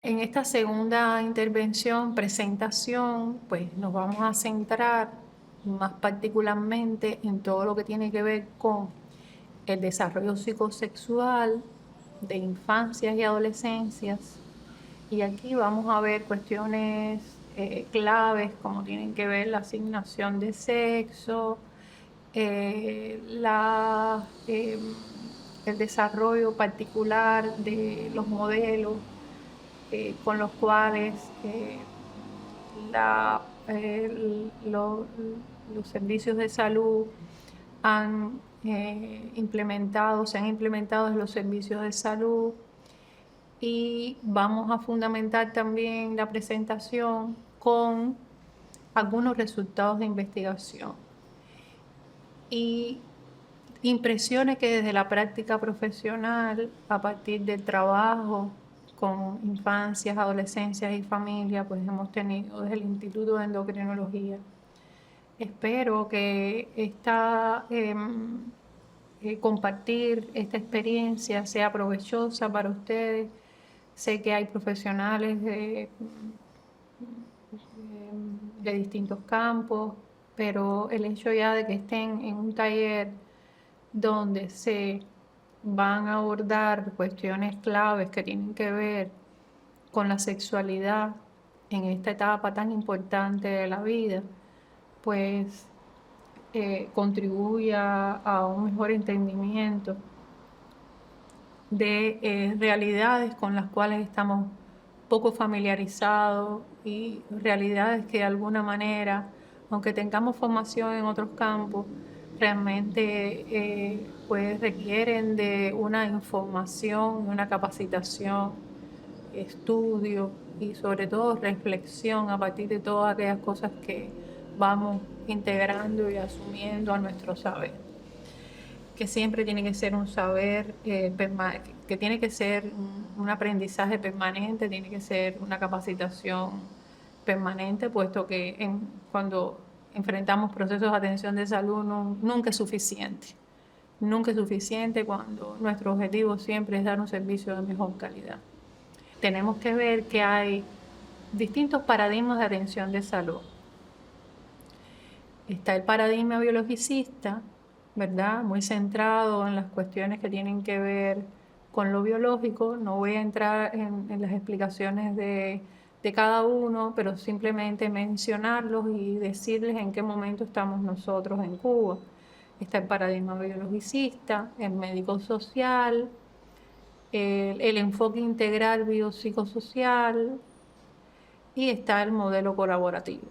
En esta segunda intervención, presentación, pues nos vamos a centrar más particularmente en todo lo que tiene que ver con el desarrollo psicosexual de infancias y adolescencias. Y aquí vamos a ver cuestiones claves como tienen que ver la asignación de sexo, el desarrollo particular de los modelos con los cuales los servicios de salud se han implementado en los servicios de salud, y vamos a fundamentar también la presentación con algunos resultados de investigación y impresiones que desde la práctica profesional, a partir del trabajo con infancias, adolescencias y familias, pues hemos tenido desde el Instituto de Endocrinología. Espero que compartir esta experiencia sea provechosa para ustedes. Sé que hay profesionales de distintos campos, pero el hecho ya de que estén en un taller donde se van a abordar cuestiones claves que tienen que ver con la sexualidad en esta etapa tan importante de la vida, pues contribuye a un mejor entendimiento de realidades con las cuales estamos poco familiarizados, y realidades que de alguna manera, aunque tengamos formación en otros campos, realmente pues requieren de una información, una capacitación, estudio y sobre todo reflexión a partir de todas aquellas cosas que vamos integrando y asumiendo a nuestro saber, que siempre tiene que ser un saber que tiene que ser un aprendizaje permanente, tiene que ser una capacitación permanente, puesto que cuando enfrentamos procesos de atención de salud nunca es suficiente. Nunca es suficiente cuando nuestro objetivo siempre es dar un servicio de mejor calidad. Tenemos que ver que hay distintos paradigmas de atención de salud. Está el paradigma biologicista, ¿verdad? Muy centrado en las cuestiones que tienen que ver con lo biológico. No voy a entrar en las explicaciones de cada uno, pero simplemente mencionarlos y decirles en qué momento estamos nosotros en Cuba. Está el paradigma biologicista, el médico social, el enfoque integral biopsicosocial, y está el modelo colaborativo.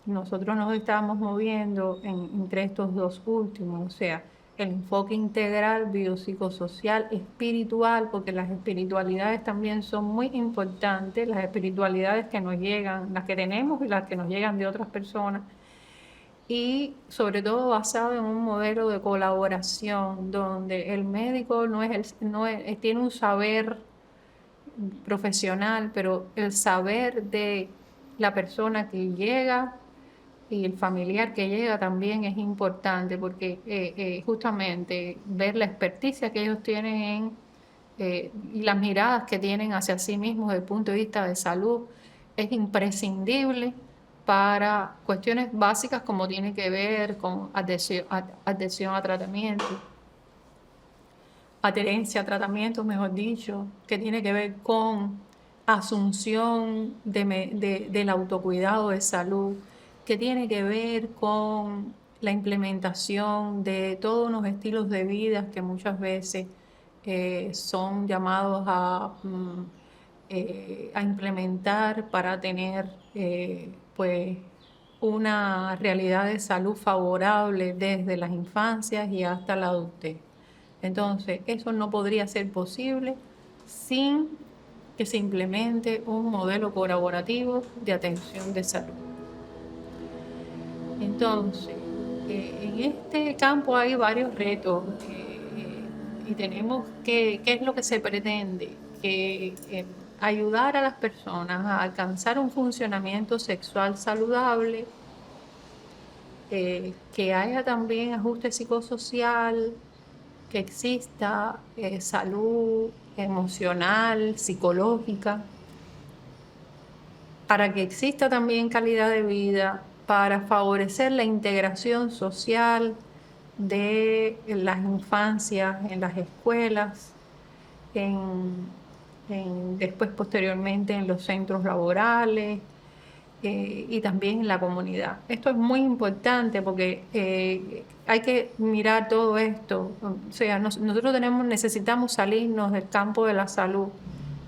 Nosotros nos estamos moviendo entre estos dos últimos, o sea, el enfoque integral, biopsicosocial, espiritual, porque las espiritualidades también son muy importantes, las espiritualidades que nos llegan, las que tenemos y las que nos llegan de otras personas, y sobre todo basado en un modelo de colaboración donde el médico tiene un saber profesional, pero el saber de la persona que llega y el familiar que llega también es importante, porque justamente ver la experticia que ellos tienen y las miradas que tienen hacia sí mismos desde el punto de vista de salud es imprescindible para cuestiones básicas como tiene que ver con adhesión a tratamiento, adherencia a tratamientos, mejor dicho, que tiene que ver con asunción del autocuidado de salud, que tiene que ver con la implementación de todos unos estilos de vida que muchas veces son llamados a implementar para tener pues una realidad de salud favorable desde las infancias y hasta la adultez. Entonces, eso no podría ser posible sin que se implemente un modelo colaborativo de atención de salud. Entonces, en este campo hay varios retos y tenemos ¿qué es lo que se pretende? Que ayudar a las personas a alcanzar un funcionamiento sexual saludable, que haya también ajuste psicosocial, que exista salud emocional, psicológica, para que exista también calidad de vida, para favorecer la integración social de las infancias en las escuelas, después posteriormente en los centros laborales, y también en la comunidad. Esto es muy importante porque hay que mirar todo esto. O sea, nosotros necesitamos salirnos del campo de la salud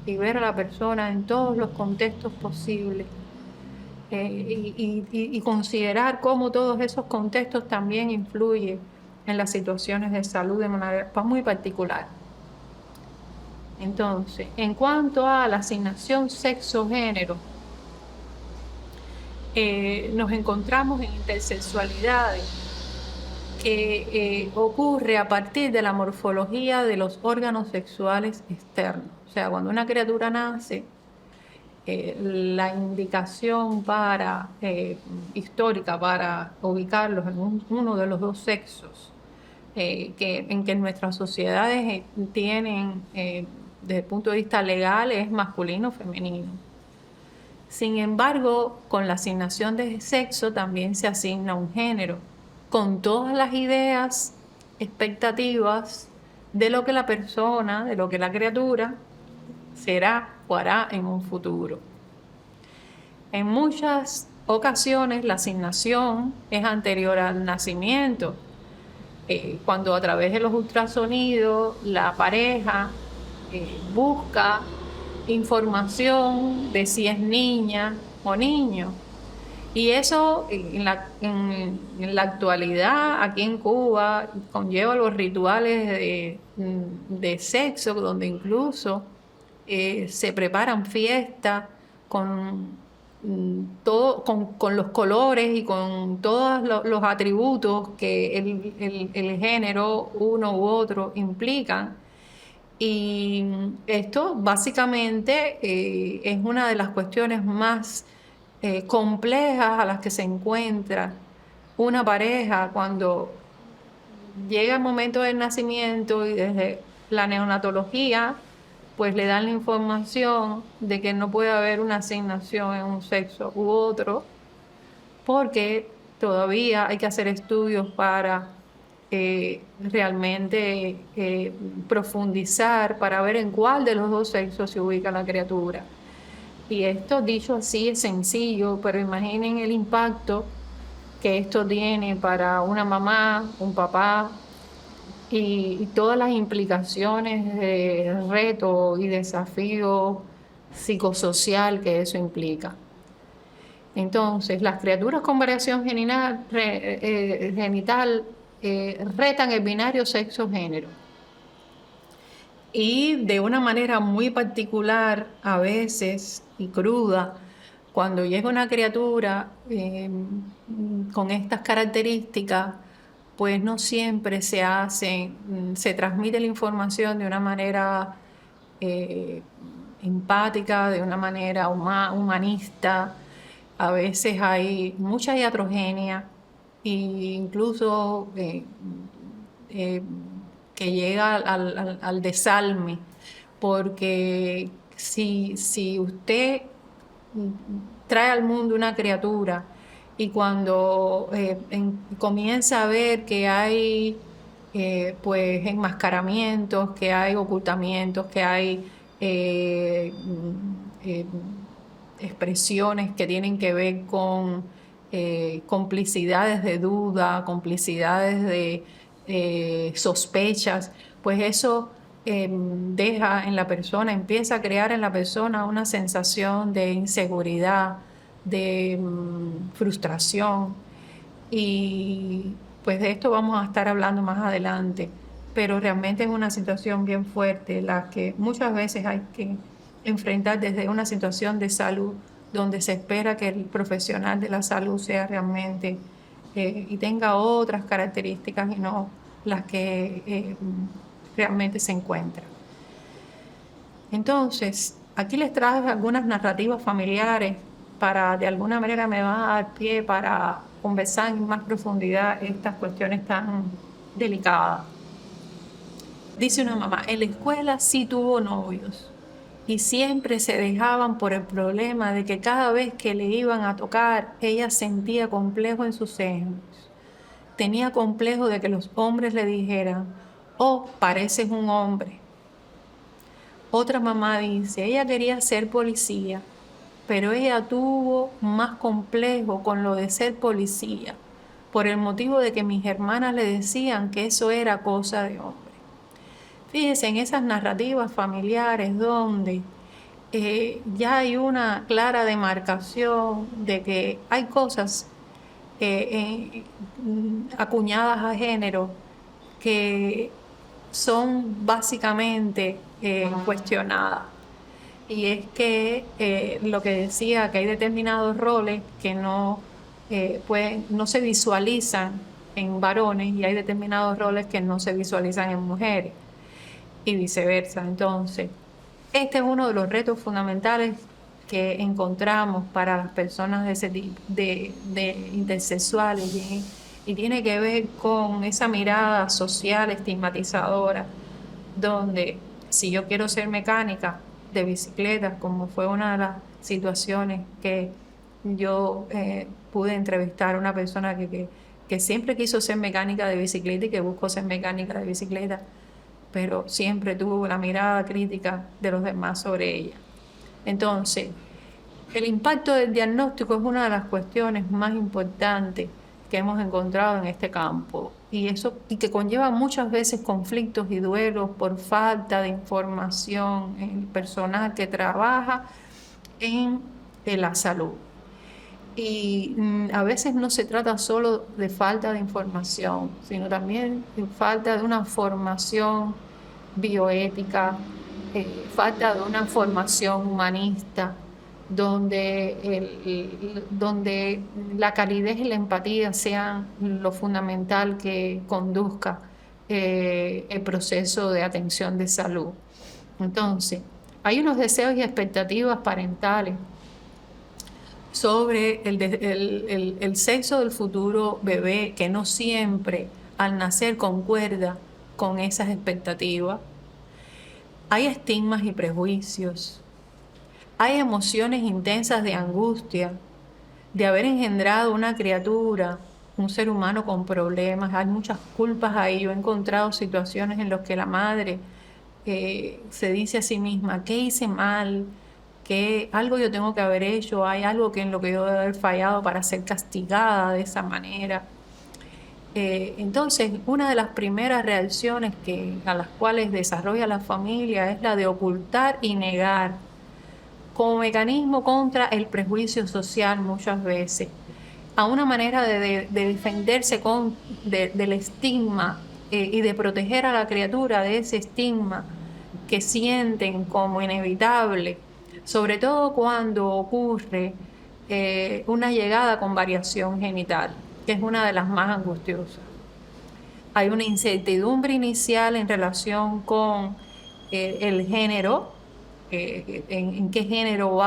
y ver a la persona en todos los contextos posibles, y considerar cómo todos esos contextos también influyen en las situaciones de salud de manera muy particular. Entonces, en cuanto a la asignación sexo-género, nos encontramos en intersexualidades que ocurre a partir de la morfología de los órganos sexuales externos. O sea, cuando una criatura nace, la indicación histórica para ubicarlos en uno de los dos sexos en que nuestras sociedades tienen, desde el punto de vista legal, es masculino o femenino. Sin embargo, con la asignación de sexo también se asigna un género, con todas las ideas, expectativas de lo que la persona, de lo que la criatura será o hará en un futuro. En muchas ocasiones la asignación es anterior al nacimiento, cuando a través de los ultrasonidos la pareja busca información de si es niña o niño. Y eso en la actualidad aquí en Cuba conlleva los rituales de sexo, donde incluso se preparan fiestas con los colores y con todos los atributos que el género uno u otro implican. Y esto básicamente es una de las cuestiones más complejas a las que se encuentra una pareja cuando llega el momento del nacimiento, y desde la neonatología pues le dan la información de que no puede haber una asignación en un sexo u otro, porque todavía hay que hacer estudios para realmente profundizar, para ver en cuál de los dos sexos se ubica la criatura. Y esto, dicho así, es sencillo, pero imaginen el impacto que esto tiene para una mamá, un papá, y todas las implicaciones de reto y desafío psicosocial que eso implica. Entonces, las criaturas con variación genital retan el binario sexo-género. Y de una manera muy particular, a veces, y cruda, cuando llega una criatura con estas características, pues no siempre se transmite la información de una manera empática, de una manera humanista. A veces hay mucha iatrogenia e incluso que llega al desalme, porque si usted trae al mundo una criatura y cuando comienza a ver que hay pues enmascaramientos, que hay ocultamientos, que hay expresiones que tienen que ver con complicidades de duda, complicidades de sospechas, pues eso deja en la persona, empieza a crear en la persona una sensación de inseguridad, de frustración, y pues de esto vamos a estar hablando más adelante, pero realmente es una situación bien fuerte, la que muchas veces hay que enfrentar desde una situación de salud, donde se espera que el profesional de la salud sea realmente y tenga otras características y no las que realmente se encuentran. Entonces, aquí les traje algunas narrativas familiares para, de alguna manera, me va a dar pie para conversar en más profundidad estas cuestiones tan delicadas. Dice una mamá: en la escuela sí tuvo novios, y siempre se dejaban por el problema de que cada vez que le iban a tocar, ella sentía complejo en sus senos. Tenía complejo de que los hombres le dijeran, oh, pareces un hombre. Otra mamá dice, ella quería ser policía, pero ella tuvo más complejo con lo de ser policía, por el motivo de que mis hermanas le decían que eso era cosa de hombre. Fíjense en esas narrativas familiares donde ya hay una clara demarcación de que hay cosas acuñadas a género que son básicamente cuestionadas. Y es que lo que decía, que hay determinados roles que no se visualizan en varones y hay determinados roles que no se visualizan en mujeres y viceversa. Entonces, este es uno de los retos fundamentales que encontramos para las personas de ese tipo, de intersexuales, y tiene que ver con esa mirada social estigmatizadora, donde si yo quiero ser mecánica de bicicleta, como fue una de las situaciones que yo pude entrevistar a una persona que siempre quiso ser mecánica de bicicleta y que buscó ser mecánica de bicicleta, pero siempre tuvo la mirada crítica de los demás sobre ella. Entonces, el impacto del diagnóstico es una de las cuestiones más importantes que hemos encontrado en este campo y que conlleva muchas veces conflictos y duelos por falta de información en el personal que trabaja en la salud. Y a veces no se trata solo de falta de información, sino también de falta de una formación bioética, falta de una formación humanista, donde la calidez y la empatía sean lo fundamental que conduzca el proceso de atención de salud. Entonces, hay unos deseos y expectativas parentales sobre el sexo del futuro bebé que no siempre al nacer concuerda con esas expectativas. Hay estigmas y prejuicios. Hay emociones intensas de angustia de haber engendrado una criatura, un ser humano con problemas. Hay muchas culpas ahí. Yo he encontrado situaciones en las que la madre se dice a sí misma, ¿qué hice mal? Que algo yo tengo que haber hecho, hay algo en lo que yo debo haber fallado para ser castigada de esa manera. Entonces, una de las primeras reacciones a las cuales desarrolla la familia es la de ocultar y negar, como mecanismo contra el prejuicio social muchas veces, a una manera de defenderse del estigma y de proteger a la criatura de ese estigma que sienten como inevitable, sobre todo cuando ocurre una llegada con variación genital, que es una de las más angustiosas. Hay una incertidumbre inicial en relación con el género, en qué género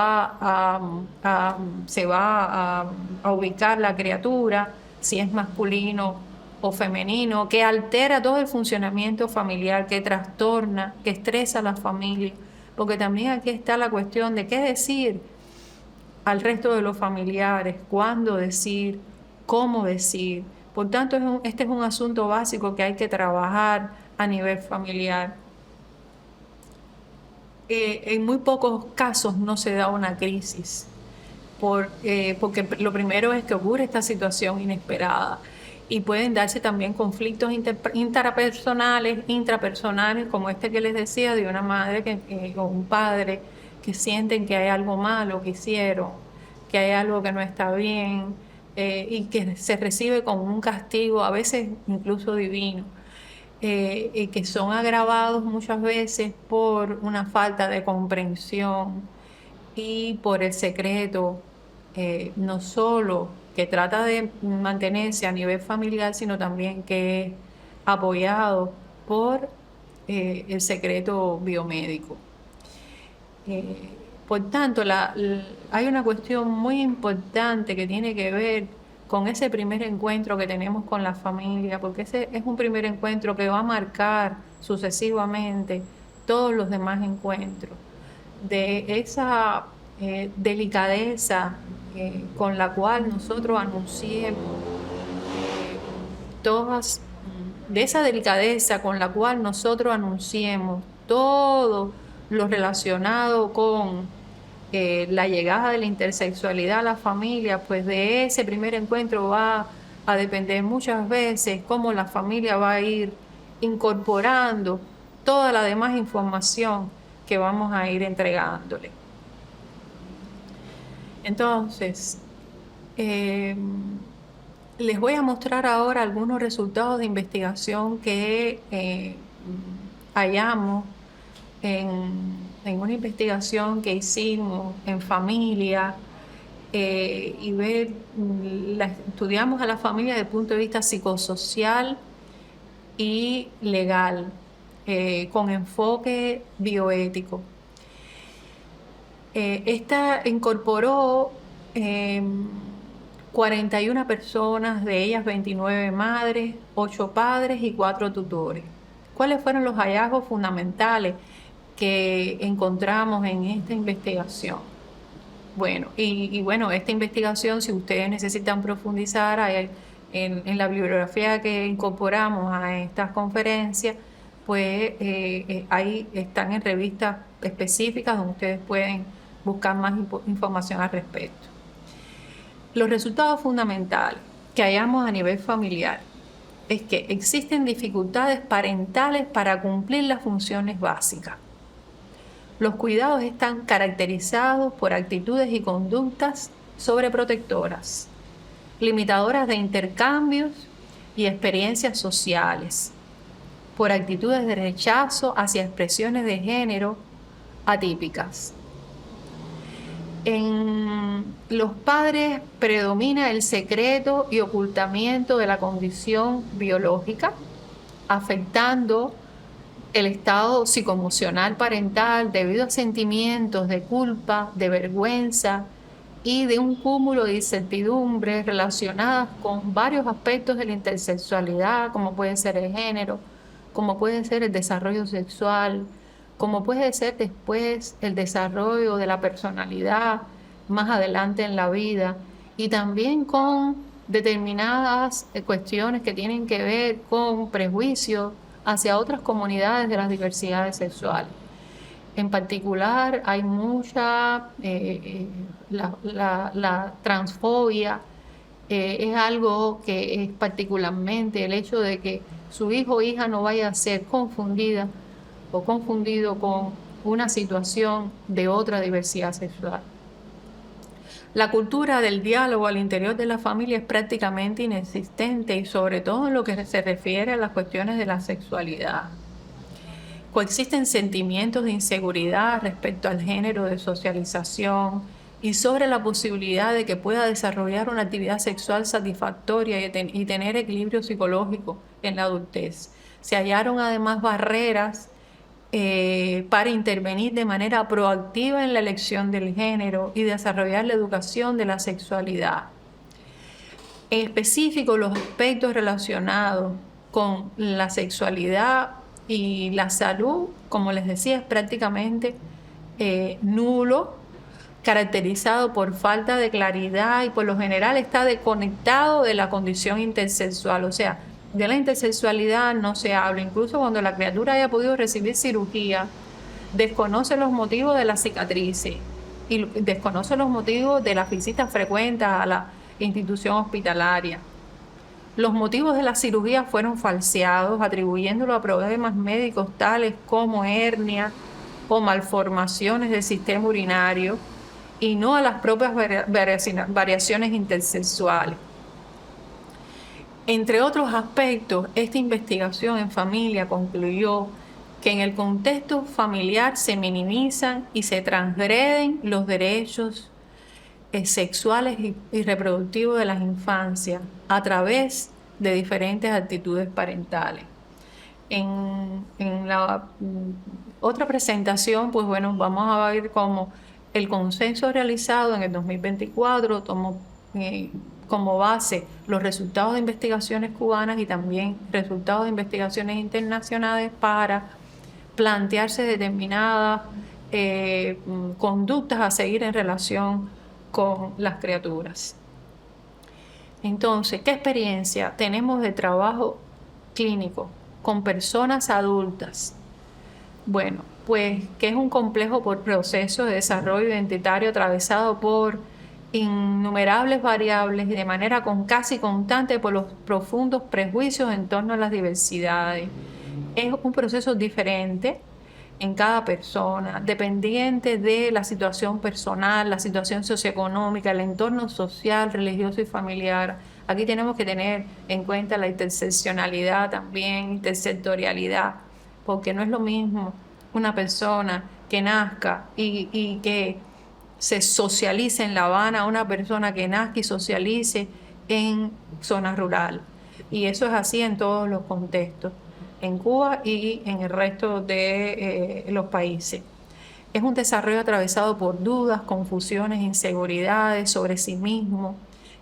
se va a ubicar la criatura, si es masculino o femenino, que altera todo el funcionamiento familiar, que trastorna, que estresa a la familia, porque también aquí está la cuestión de qué decir al resto de los familiares, cuándo decir, cómo decir. Por tanto, este es un asunto básico que hay que trabajar a nivel familiar. En muy pocos casos no se da una crisis, porque lo primero es que ocurre esta situación inesperada y pueden darse también conflictos intrapersonales, como este que les decía, de una madre o un padre que sienten que hay algo malo que hicieron, que hay algo que no está bien y que se recibe como un castigo, a veces incluso divino. Que son agravados muchas veces por una falta de comprensión y por el secreto, no solo que trata de mantenerse a nivel familiar, sino también que es apoyado por el secreto biomédico. Por tanto, hay una cuestión muy importante que tiene que ver con ese primer encuentro que tenemos con la familia, porque ese es un primer encuentro que va a marcar sucesivamente todos los demás encuentros, de esa delicadeza con la cual nosotros anunciemos todas, de esa delicadeza con la cual nosotros anunciemos todo lo relacionado con la llegada de la intersexualidad a la familia, pues de ese primer encuentro va a depender muchas veces cómo la familia va a ir incorporando toda la demás información que vamos a ir entregándole. Entonces, les voy a mostrar ahora algunos resultados de investigación que hallamos en una investigación que hicimos en familia y estudiamos a la familia desde el punto de vista psicosocial y legal, con enfoque bioético. Esta incorporó 41 personas, de ellas 29 madres, 8 padres y 4 tutores. ¿Cuáles fueron los hallazgos fundamentales que encontramos en esta investigación? Bueno, bueno, esta investigación, si ustedes necesitan profundizar en la bibliografía que incorporamos a estas conferencias, pues ahí están en revistas específicas donde ustedes pueden buscar más información al respecto. Los resultados fundamentales que hallamos a nivel familiar es que existen dificultades parentales para cumplir las funciones básicas. Los cuidados están caracterizados por actitudes y conductas sobreprotectoras, limitadoras de intercambios y experiencias sociales, por actitudes de rechazo hacia expresiones de género atípicas. En los padres predomina el secreto y ocultamiento de la condición biológica, afectando el estado psicoemocional parental debido a sentimientos de culpa, de vergüenza y de un cúmulo de incertidumbres relacionadas con varios aspectos de la intersexualidad, como puede ser el género, como puede ser el desarrollo sexual, como puede ser después el desarrollo de la personalidad más adelante en la vida, y también con determinadas cuestiones que tienen que ver con prejuicios hacia otras comunidades de las diversidades sexuales. En particular, hay mucha, la transfobia es algo que es particularmente el hecho de que su hijo o hija no vaya a ser confundida o confundido con una situación de otra diversidad sexual. La cultura del diálogo al interior de la familia es prácticamente inexistente, y sobre todo en lo que se refiere a las cuestiones de la sexualidad. Coexisten sentimientos de inseguridad respecto al género de socialización y sobre la posibilidad de que pueda desarrollar una actividad sexual satisfactoria y tener equilibrio psicológico en la adultez. Se hallaron además barreras para intervenir de manera proactiva en la elección del género y desarrollar la educación de la sexualidad. En específico, los aspectos relacionados con la sexualidad y la salud, como les decía, es prácticamente nulo, caracterizado por falta de claridad y por lo general está desconectado de la condición intersexual. O sea, de la intersexualidad no se habla, incluso cuando la criatura haya podido recibir cirugía, desconoce los motivos de las cicatrices y desconoce los motivos de las visitas frecuentes a la institución hospitalaria. Los motivos de la cirugía fueron falseados, atribuyéndolo a problemas médicos tales como hernia o malformaciones del sistema urinario y no a las propias variaciones intersexuales. Entre otros aspectos, esta investigación en familia concluyó que en el contexto familiar se minimizan y se transgreden los derechos sexuales y reproductivos de las infancias a través de diferentes actitudes parentales. En la otra presentación, pues bueno, vamos a ver cómo el consenso realizado en el 2024 tomó como base los resultados de investigaciones cubanas y también resultados de investigaciones internacionales para plantearse determinadas conductas a seguir en relación con las criaturas. Entonces, ¿qué experiencia tenemos de trabajo clínico con personas adultas? Bueno, pues que es un complejo proceso de desarrollo identitario atravesado por innumerables variables y de manera casi constante por los profundos prejuicios en torno a las diversidades. Es un proceso diferente en cada persona, dependiente de la situación personal, la situación socioeconómica, el entorno social, religioso y familiar. Aquí tenemos que tener en cuenta la interseccionalidad también, intersectorialidad, porque no es lo mismo una persona que nazca y que se socialice en La Habana, una persona que nazca y socialice en zona rural. Y eso es así en todos los contextos, en Cuba y en el resto de los países. Es un desarrollo atravesado por dudas, confusiones, inseguridades sobre sí mismo,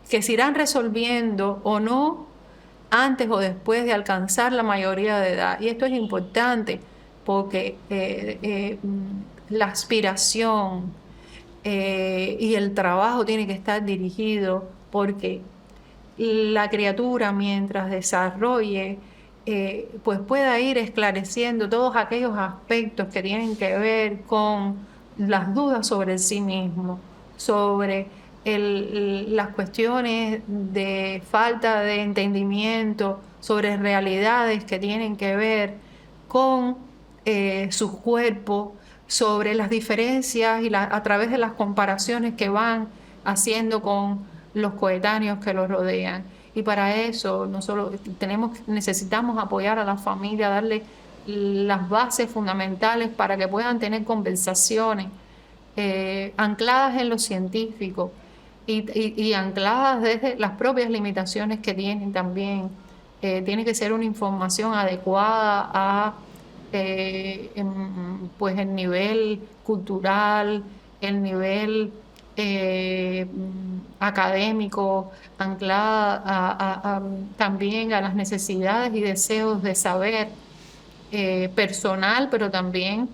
que se irán resolviendo o no antes o después de alcanzar la mayoría de edad. Y esto es importante porque la aspiración y el trabajo tiene que estar dirigido porque la criatura, mientras desarrolle, pues pueda ir esclareciendo todos aquellos aspectos que tienen que ver con las dudas sobre sí mismo, sobre las cuestiones de falta de entendimiento, sobre realidades que tienen que ver con su cuerpo, sobre las diferencias y a través de las comparaciones que van haciendo con los coetáneos que los rodean. Y para eso necesitamos apoyar a la familia, darle las bases fundamentales para que puedan tener conversaciones ancladas en lo científico y ancladas desde las propias limitaciones que tienen también. Tiene que ser una información adecuada a pues el nivel cultural, el nivel académico, anclada también a las necesidades y deseos de saber personal, pero también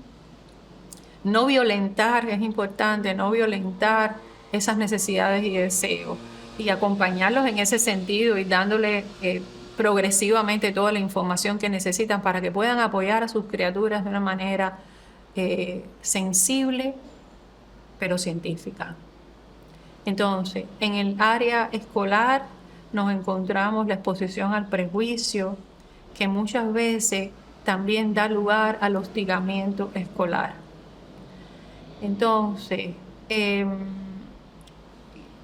no violentar, es importante, no violentar esas necesidades y deseos y acompañarlos en ese sentido y dándole progresivamente toda la información que necesitan para que puedan apoyar a sus criaturas de una manera sensible, pero científica. Entonces, en el área escolar nos encontramos la exposición al prejuicio, que muchas veces también da lugar al hostigamiento escolar. Entonces,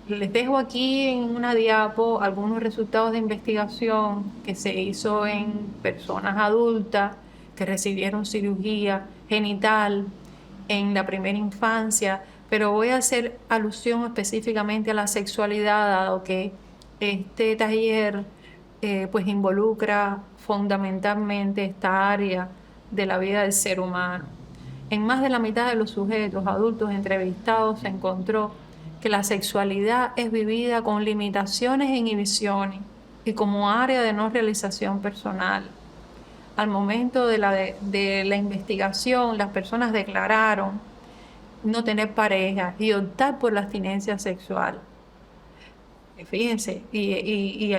les dejo aquí en una diapo algunos resultados de investigación que se hizo en personas adultas que recibieron cirugía genital en la primera infancia, pero voy a hacer alusión específicamente a la sexualidad, dado que este taller pues involucra fundamentalmente esta área de la vida del ser humano. En más de la mitad de los sujetos adultos entrevistados se encontró que la sexualidad es vivida con limitaciones e inhibiciones y como área de no realización personal. Al momento de la investigación, las personas declararon no tener pareja y optar por la abstinencia sexual. Fíjense, y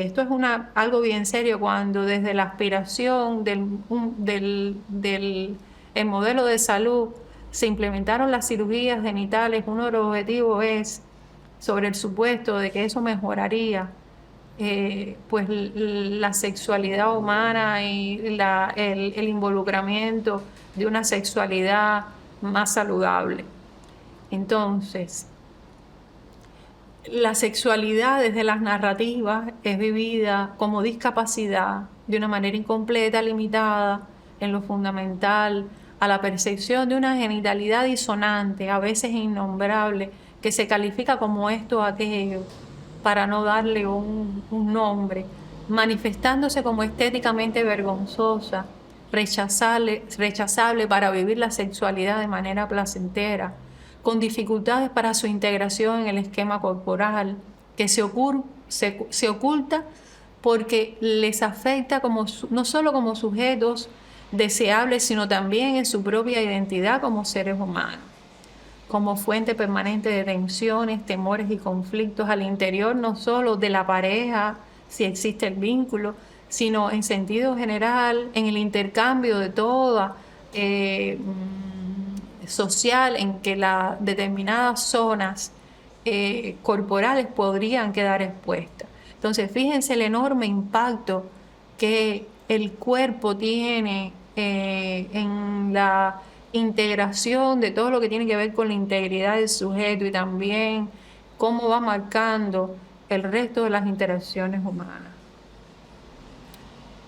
esto es algo bien serio cuando desde la aspiración del modelo de salud se implementaron las cirugías genitales. Uno de los objetivos es sobre el supuesto de que eso mejoraría pues la sexualidad humana y el involucramiento de una sexualidad más saludable. Entonces, la sexualidad desde las narrativas es vivida como discapacidad de una manera incompleta, limitada en lo fundamental a la percepción de una genitalidad disonante, a veces innombrable, que se califica como esto o aquello para no darle un nombre, manifestándose como estéticamente vergonzosa, rechazable para vivir la sexualidad de manera placentera, con dificultades para su integración en el esquema corporal, que se oculta porque les afecta no solo como sujetos deseables, sino también en su propia identidad como seres humanos, como fuente permanente de tensiones, temores y conflictos al interior no solo de la pareja, si existe el vínculo, sino en sentido general, en el intercambio de toda social, en que las determinadas zonas corporales podrían quedar expuestas. Entonces, fíjense el enorme impacto que el cuerpo tiene en la integración de todo lo que tiene que ver con la integridad del sujeto y también cómo va marcando el resto de las interacciones humanas.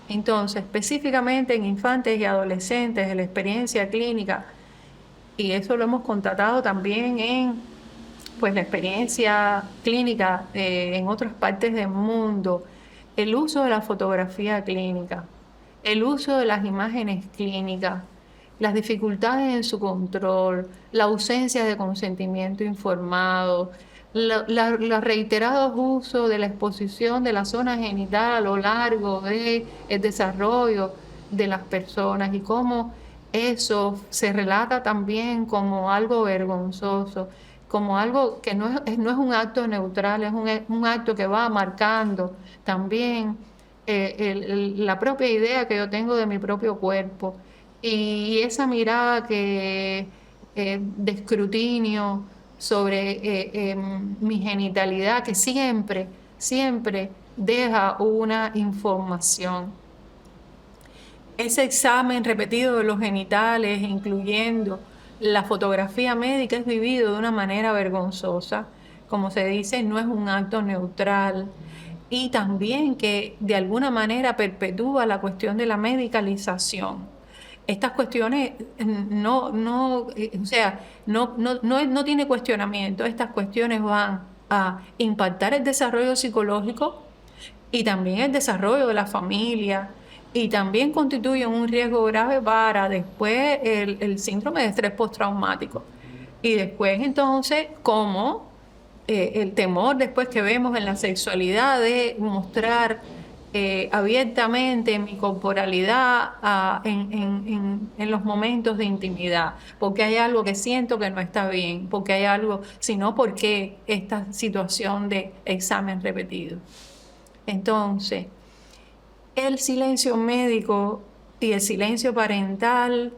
Entonces, específicamente en infantes y adolescentes, en la experiencia clínica, y eso lo hemos constatado también en la experiencia clínica en otras partes del mundo, el uso de la fotografía clínica, el uso de las imágenes clínicas, las dificultades en su control, la ausencia de consentimiento informado, los reiterados usos de la exposición de la zona genital a lo largo del desarrollo de las personas y cómo eso se relata también como algo vergonzoso, como algo que no es un acto neutral, es un acto que va marcando también la propia idea que yo tengo de mi propio cuerpo y esa mirada de escrutinio sobre mi genitalidad que siempre deja una información. Ese examen repetido de los genitales, incluyendo la fotografía médica, es vivido de una manera vergonzosa. Como se dice, no es un acto neutral. Y también que de alguna manera perpetúa la cuestión de la medicalización. Estas cuestiones no tiene cuestionamiento. Estas cuestiones van a impactar el desarrollo psicológico y también el desarrollo de la familia y también constituyen un riesgo grave para después el síndrome de estrés postraumático. Y después entonces, como el temor después que vemos en la sexualidad de mostrar abiertamente mi corporalidad en los momentos de intimidad, porque hay algo que siento que no está bien, porque hay algo, sino porque esta situación de examen repetido. Entonces, el silencio médico y el silencio parental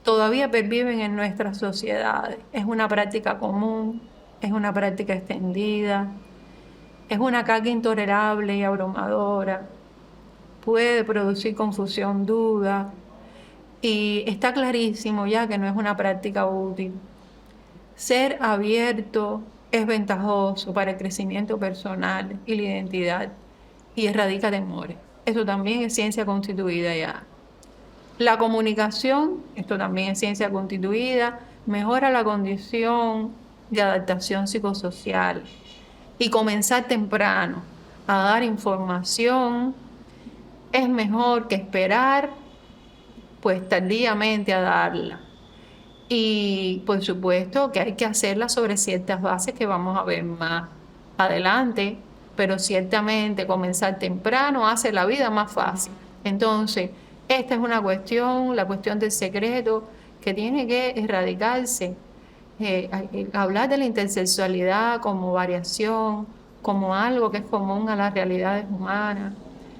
todavía perviven en nuestras sociedades. Es una práctica común, es una práctica extendida, es una carga intolerable y abrumadora, puede producir confusión, duda, y está clarísimo ya que no es una práctica útil. Ser abierto es ventajoso para el crecimiento personal y la identidad y erradica temores. Eso también es ciencia constituida ya. La comunicación, esto también es ciencia constituida, mejora la condición de adaptación psicosocial y comenzar temprano a dar información es mejor que esperar pues tardíamente a darla. Y por supuesto que hay que hacerla sobre ciertas bases que vamos a ver más adelante, pero ciertamente comenzar temprano hace la vida más fácil. Entonces, esta es una cuestión, la cuestión del secreto, que tiene que erradicarse. Hablar de la intersexualidad como variación, como algo que es común a las realidades humanas,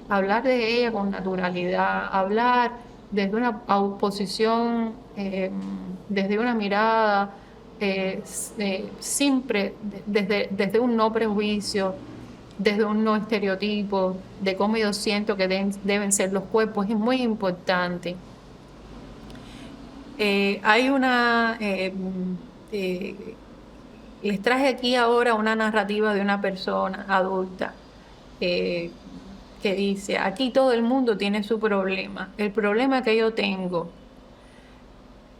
hablar de ella con naturalidad, hablar desde una posición, desde una mirada siempre, desde un no prejuicio, desde un no estereotipo, de cómo yo siento que deben ser los cuerpos, es muy importante. Hay una... les traje aquí ahora una narrativa de una persona adulta que dice, aquí todo el mundo tiene su problema. El problema que yo tengo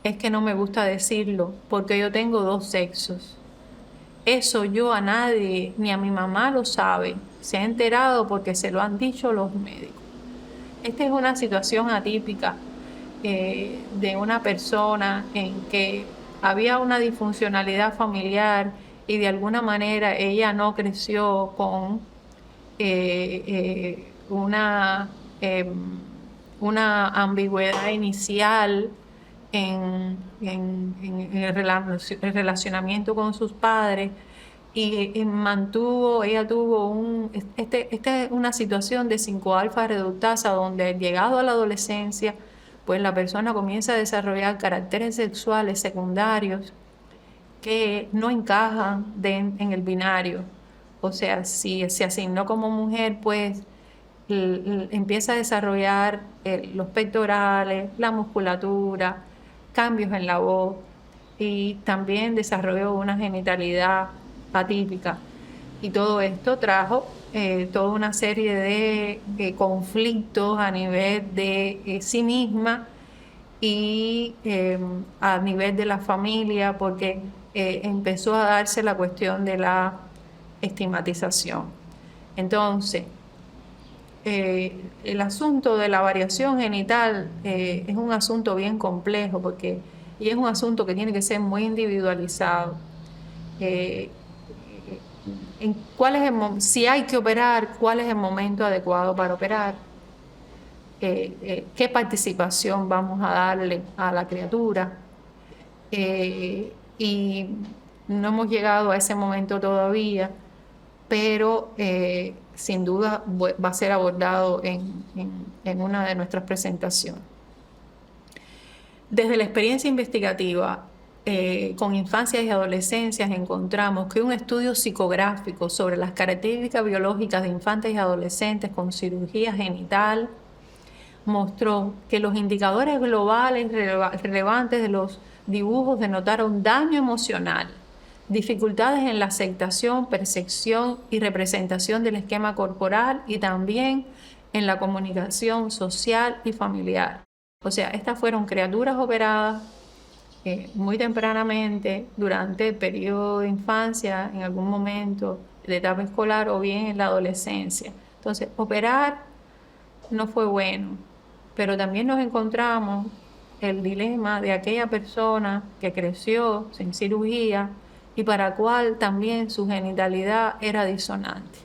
es que no me gusta decirlo porque yo tengo dos sexos. Eso yo a nadie, ni a mi mamá lo sabe. Se ha enterado porque se lo han dicho los médicos. Esta es una situación atípica de una persona en que había una disfuncionalidad familiar y de alguna manera ella no creció con una una ambigüedad inicial en el relacionamiento con sus padres y ella tuvo esta es una situación de 5-alfa reductasa donde llegado a la adolescencia, pues la persona comienza a desarrollar caracteres sexuales secundarios que no encajan en el binario. O sea, si se asignó como mujer, pues empieza a desarrollar los pectorales, la musculatura, cambios en la voz y también desarrolló una genitalidad atípica. Y todo esto trajo toda una serie de conflictos a nivel de sí misma y a nivel de la familia, porque empezó a darse la cuestión de la estigmatización. Entonces, el asunto de la variación genital es un asunto bien complejo y es un asunto que tiene que ser muy individualizado. Si hay que operar, ¿cuál es el momento adecuado para operar? ¿Qué participación vamos a darle a la criatura? Y no hemos llegado a ese momento todavía, pero sin duda va a ser abordado en una de nuestras presentaciones. Desde la experiencia investigativa con infancias y adolescencias encontramos que un estudio psicográfico sobre las características biológicas de infantes y adolescentes con cirugía genital mostró que los indicadores globales relevantes de los dibujos denotaron daño emocional, dificultades en la aceptación, percepción y representación del esquema corporal y también en la comunicación social y familiar. O sea, estas fueron criaturas operadas muy tempranamente durante el periodo de infancia, en algún momento de etapa escolar o bien en la adolescencia. Entonces, operar no fue bueno, pero también nos encontramos el dilema de aquella persona que creció sin cirugía y para la cual también su genitalidad era disonante.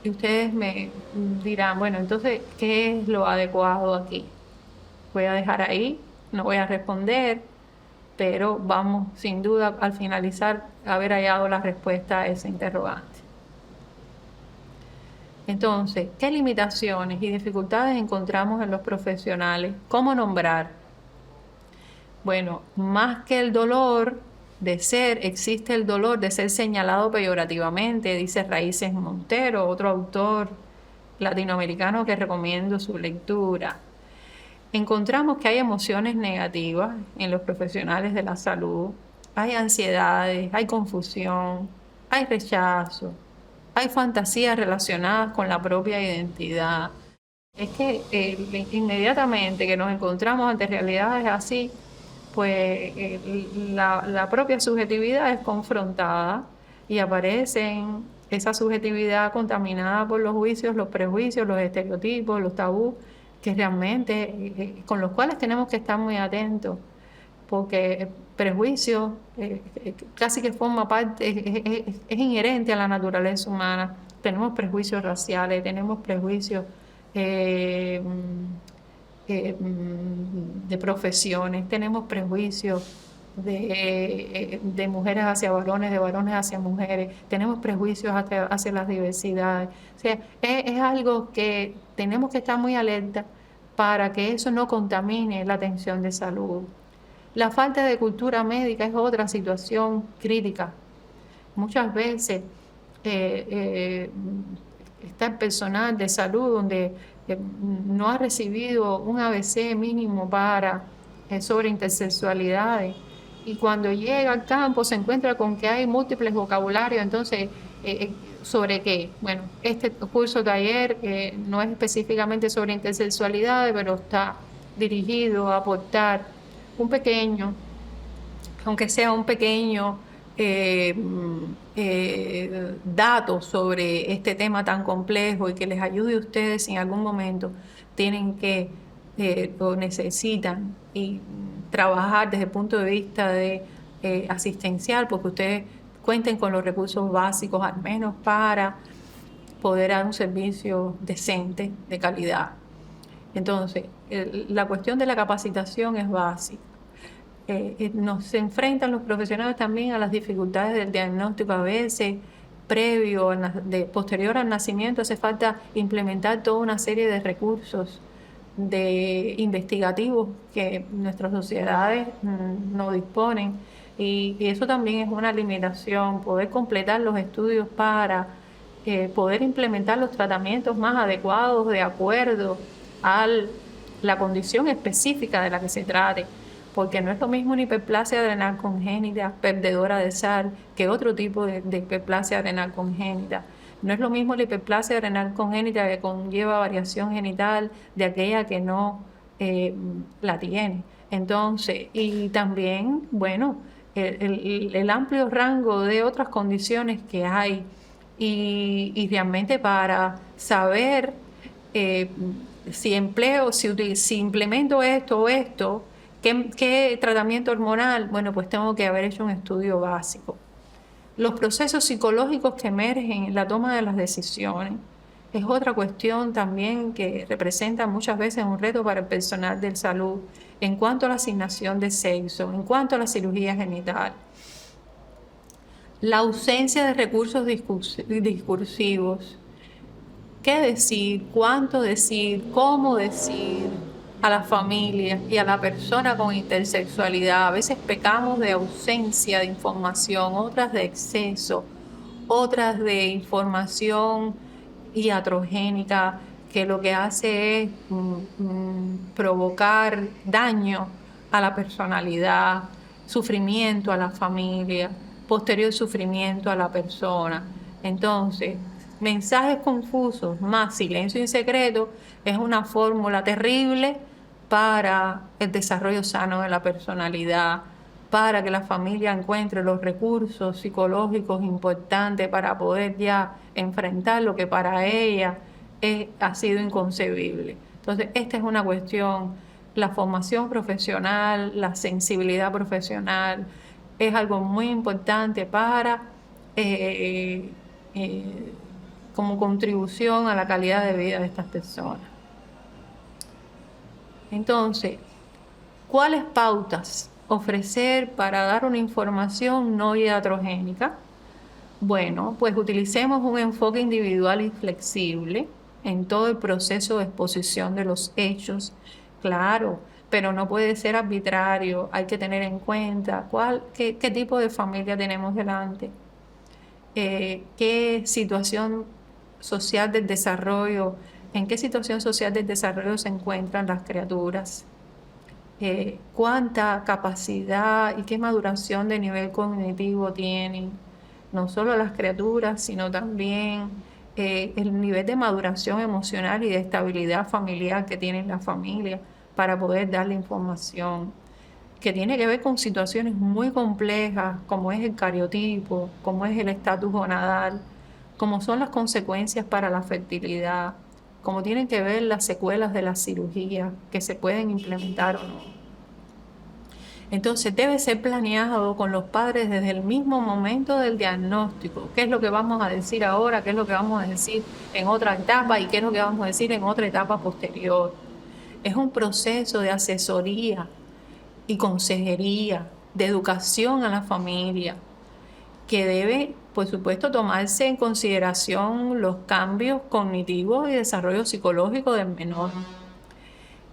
Y ustedes me dirán, bueno, entonces, ¿qué es lo adecuado aquí? Voy a dejar ahí, no voy a responder, pero vamos sin duda al finalizar a haber hallado la respuesta a ese interrogante. Entonces, ¿qué limitaciones y dificultades encontramos en los profesionales? ¿Cómo nombrar? Bueno, más que el dolor de ser, existe el dolor de ser señalado peyorativamente, dice Raíces Montero, otro autor latinoamericano que recomiendo su lectura. Encontramos que hay emociones negativas en los profesionales de la salud, hay ansiedades, hay confusión, hay rechazo, hay fantasías relacionadas con la propia identidad. Es que inmediatamente que nos encontramos ante realidades así, pues la propia subjetividad es confrontada y aparecen esa subjetividad contaminada por los juicios, los prejuicios, los estereotipos, los tabús, que realmente con los cuales tenemos que estar muy atentos, porque prejuicio casi que forma parte, es inherente a la naturaleza humana. Tenemos prejuicios raciales, tenemos prejuicios de profesiones, tenemos prejuicios de mujeres hacia varones, de varones hacia mujeres, tenemos prejuicios hacia las diversidades. O sea, es algo que tenemos que estar muy alerta para que eso no contamine la atención de salud. La falta de cultura médica es otra situación crítica. Muchas veces está el personal de salud donde no ha recibido un ABC mínimo sobre intersexualidades, y cuando llega al campo se encuentra con que hay múltiples vocabularios. Entonces, ¿sobre qué? Bueno, este curso taller no es específicamente sobre intersexualidades, pero está dirigido a aportar aunque sea un pequeño datos sobre este tema tan complejo y que les ayude a ustedes si en algún momento tienen que o necesitan y trabajar desde el punto de vista de asistencial, porque ustedes cuenten con los recursos básicos al menos para poder dar un servicio decente, de calidad. Entonces, la cuestión de la capacitación es básica. Nos enfrentan los profesionales también a las dificultades del diagnóstico a veces, posterior al nacimiento, hace falta implementar toda una serie de recursos investigativos que nuestras sociedades no disponen. Y eso también es una limitación, poder completar los estudios para poder implementar los tratamientos más adecuados de acuerdo a la condición específica de la que se trate, porque no es lo mismo una hiperplasia adrenal congénita, perdedora de sal, que otro tipo de hiperplasia adrenal congénita. No es lo mismo la hiperplasia adrenal congénita que conlleva variación genital de aquella que no la tiene. Entonces, y también, bueno, el amplio rango de otras condiciones que hay y realmente para saber si implemento esto o esto, ¿qué tratamiento hormonal? Bueno, pues tengo que haber hecho un estudio básico. Los procesos psicológicos que emergen en la toma de las decisiones es otra cuestión también que representa muchas veces un reto para el personal de salud en cuanto a la asignación de sexo, en cuanto a la cirugía genital. La ausencia de recursos discursivos. ¿Qué decir? ¿Cuánto decir? ¿Cómo decir? A la familia y a la persona con intersexualidad. A veces pecamos de ausencia de información, otras de exceso, otras de información iatrogénica, que lo que hace es provocar daño a la personalidad, sufrimiento a la familia, posterior sufrimiento a la persona. Entonces, mensajes confusos más silencio y secreto es una fórmula terrible para el desarrollo sano de la personalidad, para que la familia encuentre los recursos psicológicos importantes para poder ya enfrentar lo que para ella ha sido inconcebible. Entonces, esta es una cuestión, la formación profesional, la sensibilidad profesional, es algo muy importante para como contribución a la calidad de vida de estas personas. Entonces, ¿cuáles pautas ofrecer para dar una información no iatrogénica? Bueno, pues utilicemos un enfoque individual y flexible en todo el proceso de exposición de los hechos, claro, pero no puede ser arbitrario, hay que tener en cuenta qué tipo de familia tenemos delante, qué situación social del desarrollo, en qué situación social del desarrollo se encuentran las criaturas, cuánta capacidad y qué maduración de nivel cognitivo tienen, no solo las criaturas, sino también el nivel de maduración emocional y de estabilidad familiar que tiene la familia para poder darle información, que tiene que ver con situaciones muy complejas, como es el cariotipo, como es el estatus gonadal, como son las consecuencias para la fertilidad, como tienen que ver las secuelas de la cirugía que se pueden implementar o no. Entonces debe ser planeado con los padres desde el mismo momento del diagnóstico. ¿Qué es lo que vamos a decir ahora? ¿Qué es lo que vamos a decir en otra etapa? ¿Y qué es lo que vamos a decir en otra etapa posterior? Es un proceso de asesoría y consejería, de educación a la familia, que debe, por supuesto, tomarse en consideración los cambios cognitivos y desarrollo psicológico del menor.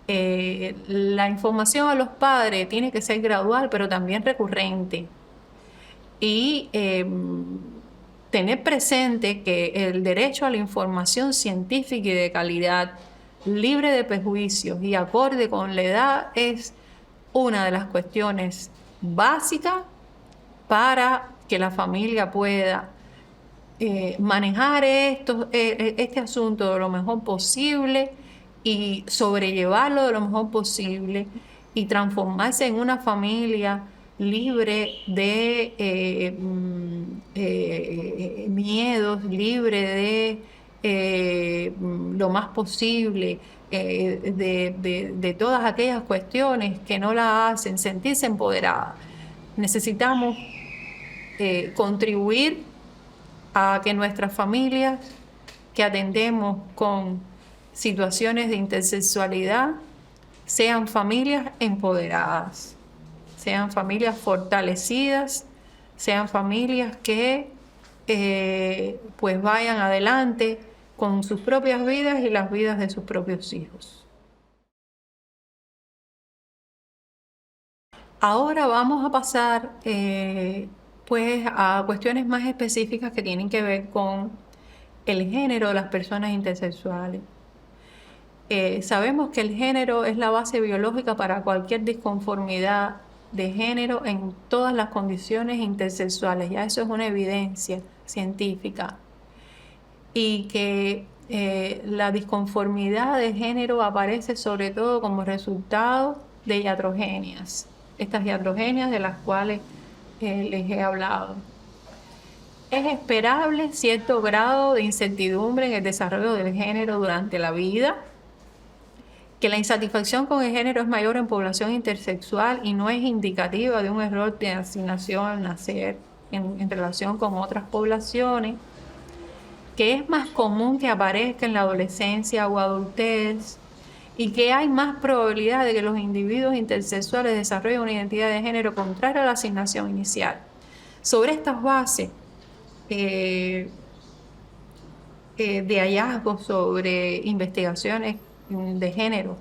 La información a los padres tiene que ser gradual, pero también recurrente. Y tener presente que el derecho a la información científica y de calidad, libre de prejuicios y acorde con la edad, es una de las cuestiones básicas para que la familia pueda manejar este asunto de lo mejor posible y sobrellevarlo de lo mejor posible y transformarse en una familia libre de miedos, libre de lo más posible de todas aquellas cuestiones que no la hacen sentirse empoderada. Necesitamos contribuir a que nuestras familias que atendemos con situaciones de intersexualidad sean familias empoderadas, sean familias fortalecidas, sean familias que pues vayan adelante con sus propias vidas y las vidas de sus propios hijos. Ahora vamos a pasar pues a cuestiones más específicas que tienen que ver con el género de las personas intersexuales. Sabemos que el género es la base biológica para cualquier disconformidad de género en todas las condiciones intersexuales, ya eso es una evidencia científica. Y que la disconformidad de género aparece sobre todo como resultado de iatrogenias, estas iatrogenias de las cuales les he hablado. Es esperable cierto grado de incertidumbre en el desarrollo del género durante la vida, que la insatisfacción con el género es mayor en población intersexual y no es indicativa de un error de asignación al nacer en relación con otras poblaciones, que es más común que aparezca en la adolescencia o adultez y que hay más probabilidad de que los individuos intersexuales desarrollen una identidad de género contraria a la asignación inicial. Sobre estas bases de hallazgos sobre investigaciones de género,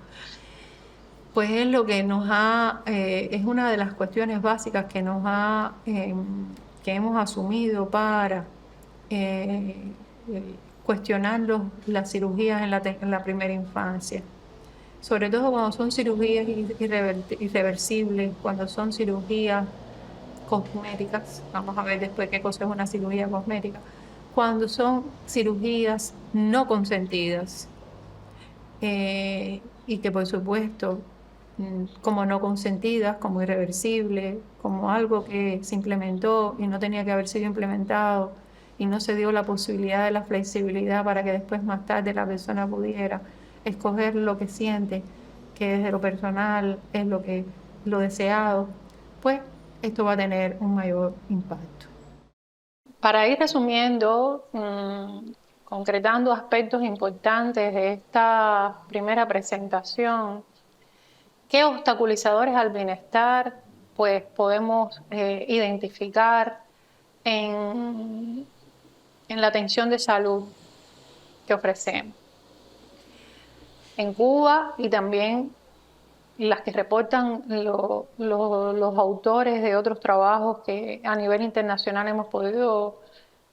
pues es lo que nos es una de las cuestiones básicas que que hemos asumido para cuestionar las cirugías en la primera infancia. Sobre todo cuando son cirugías irreversibles, cuando son cirugías cosméticas. Vamos a ver después qué cosa es una cirugía cosmética. Cuando son cirugías no consentidas y que por supuesto como no consentidas, como irreversibles, como algo que se implementó y no tenía que haber sido implementado y no se dio la posibilidad de la flexibilidad para que después más tarde la persona pudiera escoger lo que siente, que desde lo personal es lo deseado, pues esto va a tener un mayor impacto. Para ir resumiendo, concretando aspectos importantes de esta primera presentación, ¿qué obstaculizadores al bienestar pues podemos identificar en la atención de salud que ofrecemos? En Cuba y también las que reportan los autores de otros trabajos que a nivel internacional hemos podido,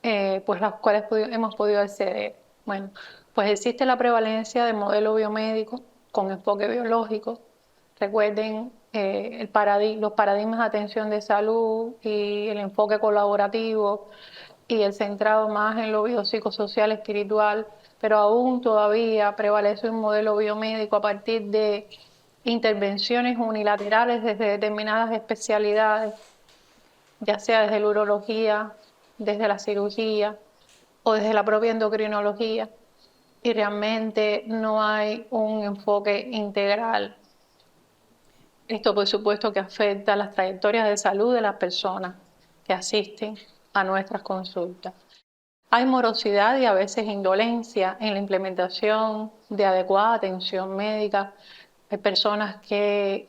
pues las cuales hemos podido acceder. Bueno, pues existe la prevalencia de modelo biomédico con enfoque biológico. Recuerden los paradigmas de atención de salud y el enfoque colaborativo y el centrado más en lo biopsicosocial espiritual, pero aún todavía prevalece un modelo biomédico a partir de intervenciones unilaterales desde determinadas especialidades, ya sea desde la urología, desde la cirugía o desde la propia endocrinología, y realmente no hay un enfoque integral. Esto por supuesto que afecta las trayectorias de salud de las personas que asisten a nuestras consultas. Hay morosidad y a veces indolencia en la implementación de adecuada atención médica. Hay personas que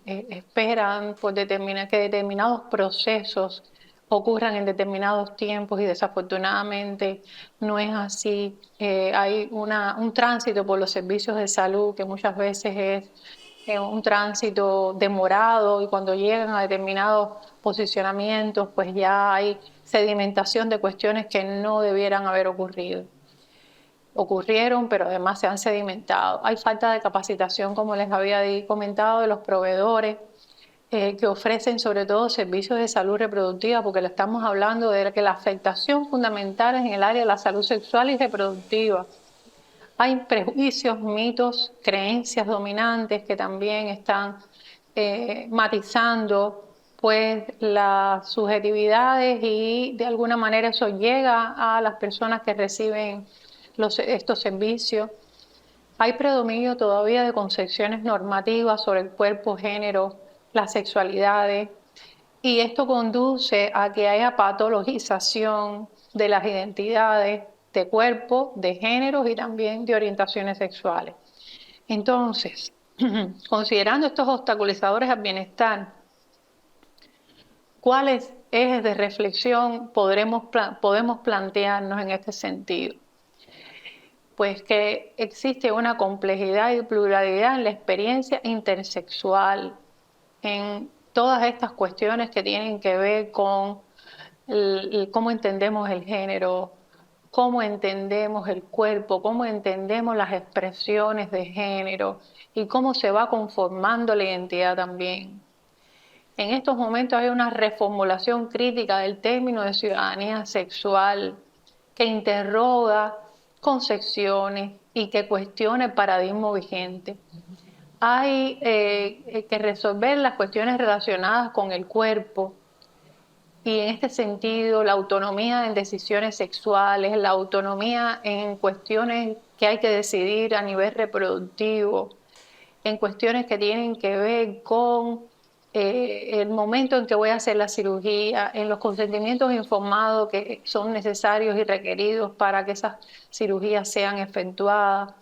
esperan por que determinados procesos ocurran en determinados tiempos y desafortunadamente no es así. Hay un tránsito por los servicios de salud que muchas veces es un tránsito demorado y cuando llegan a determinados posicionamientos pues ya hay sedimentación de cuestiones que no debieran haber ocurrido. Ocurrieron, pero además se han sedimentado. Hay falta de capacitación, como les había comentado, de los proveedores que ofrecen sobre todo servicios de salud reproductiva, porque le estamos hablando de que la afectación fundamental es en el área de la salud sexual y reproductiva. Hay prejuicios, mitos, creencias dominantes que también están matizando pues las subjetividades y de alguna manera eso llega a las personas que reciben estos servicios. Hay predominio todavía de concepciones normativas sobre el cuerpo, género, las sexualidades, y esto conduce a que haya patologización de las identidades de cuerpo, de géneros y también de orientaciones sexuales. Entonces, considerando estos obstaculizadores al bienestar, ¿cuáles ejes de reflexión podemos plantearnos en este sentido? Pues que existe una complejidad y pluralidad en la experiencia intersexual, en todas estas cuestiones que tienen que ver con cómo entendemos el género, cómo entendemos el cuerpo, cómo entendemos las expresiones de género y cómo se va conformando la identidad también. En estos momentos hay una reformulación crítica del término de ciudadanía sexual que interroga concepciones y que cuestiona el paradigma vigente. Hay que resolver las cuestiones relacionadas con el cuerpo y en este sentido la autonomía en decisiones sexuales, la autonomía en cuestiones que hay que decidir a nivel reproductivo, en cuestiones que tienen que ver con el momento en que voy a hacer la cirugía, en los consentimientos informados que son necesarios y requeridos para que esas cirugías sean efectuadas.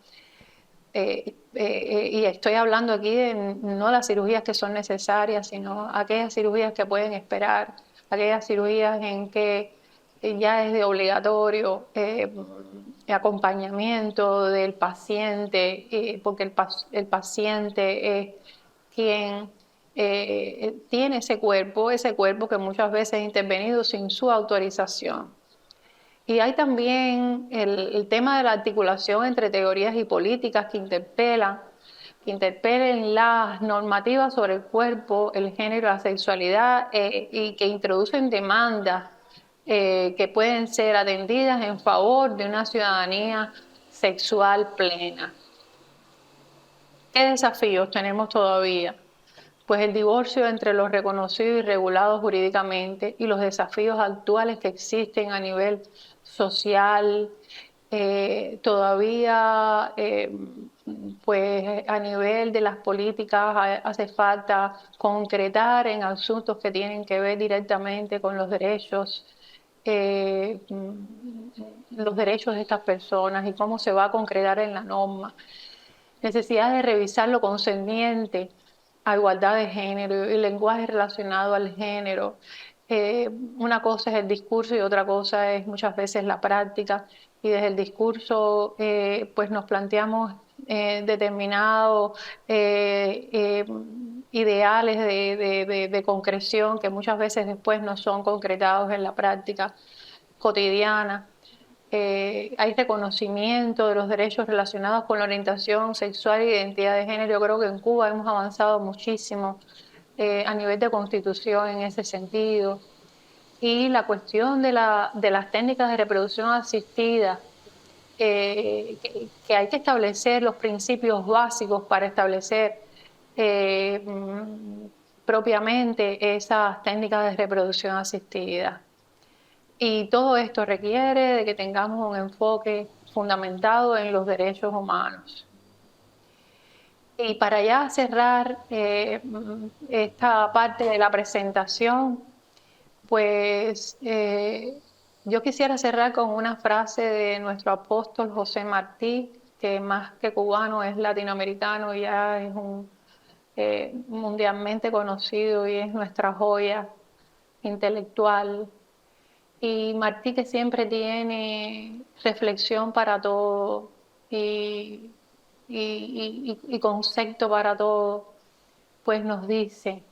Y estoy hablando aquí de no las cirugías que son necesarias, sino aquellas cirugías que pueden esperar, aquellas cirugías en que ya es de obligatorio acompañamiento del paciente, porque el paciente es quien tiene ese cuerpo que muchas veces es intervenido sin su autorización. Y hay también el tema de la articulación entre teorías y políticas que interpelen las normativas sobre el cuerpo, el género, la sexualidad y que introducen demandas que pueden ser atendidas en favor de una ciudadanía sexual plena. ¿Qué desafíos tenemos todavía? Pues el divorcio entre lo reconocido y regulado jurídicamente y los desafíos actuales que existen a nivel social, todavía pues a nivel de las políticas hace falta concretar en asuntos que tienen que ver directamente con los derechos de estas personas y cómo se va a concretar en la norma. Necesidad de revisar lo concerniente a igualdad de género y lenguaje relacionado al género. Una cosa es el discurso y otra cosa es muchas veces la práctica. Y desde el discurso pues nos planteamos determinados ideales de concreción que muchas veces después no son concretados en la práctica cotidiana. Hay reconocimiento de los derechos relacionados con la orientación sexual e identidad de género. Yo creo que en Cuba hemos avanzado muchísimo a nivel de constitución en ese sentido. Y la cuestión de las técnicas de reproducción asistida, que hay que establecer los principios básicos para establecer propiamente esas técnicas de reproducción asistida. Y todo esto requiere de que tengamos un enfoque fundamentado en los derechos humanos. Y para ya cerrar esta parte de la presentación, pues yo quisiera cerrar con una frase de nuestro apóstol José Martí, que más que cubano es latinoamericano, ya es mundialmente conocido y es nuestra joya intelectual. Y Martí, que siempre tiene reflexión para todo y concepto para todo, pues nos dice,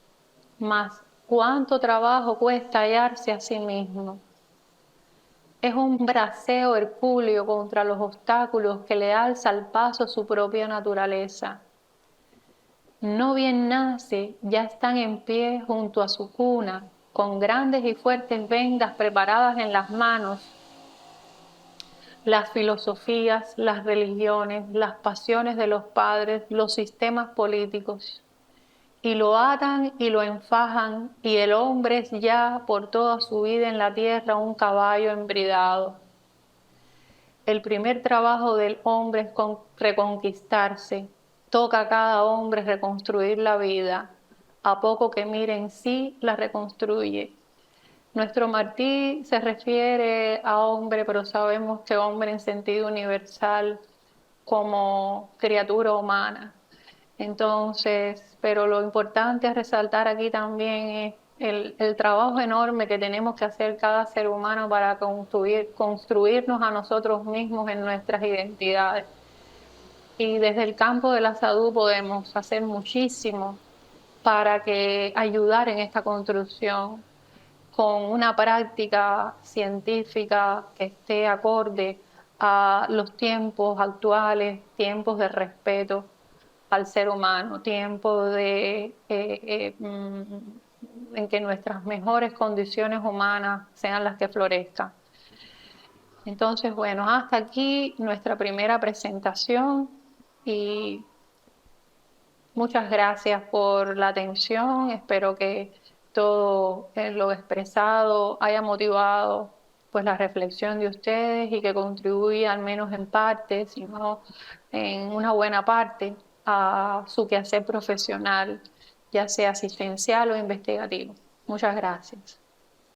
más cuánto trabajo cuesta hallarse a sí mismo. Es un braceo hercúleo contra los obstáculos que le alza al paso su propia naturaleza. No bien nace, ya están en pie junto a su cuna, con grandes y fuertes vendas preparadas en las manos, las filosofías, las religiones, las pasiones de los padres, los sistemas políticos, y lo atan y lo enfajan, y el hombre es ya por toda su vida en la tierra un caballo embridado. El primer trabajo del hombre es reconquistarse. Toca a cada hombre reconstruir la vida. A poco que mire en sí, la reconstruye. Nuestro Martí se refiere a hombre, pero sabemos que hombre en sentido universal como criatura humana. Entonces, pero lo importante a resaltar aquí también es el trabajo enorme que tenemos que hacer cada ser humano para construirnos a nosotros mismos en nuestras identidades. Y desde el campo de la salud podemos hacer muchísimo para que ayudar en esta construcción con una práctica científica que esté acorde a los tiempos actuales, tiempos de respeto al ser humano, tiempos en que nuestras mejores condiciones humanas sean las que florezcan. Entonces, bueno, hasta aquí nuestra primera presentación y muchas gracias por la atención. Espero que todo lo expresado haya motivado pues la reflexión de ustedes y que contribuya al menos en parte, si no en una buena parte, a su quehacer profesional, ya sea asistencial o investigativo. Muchas gracias.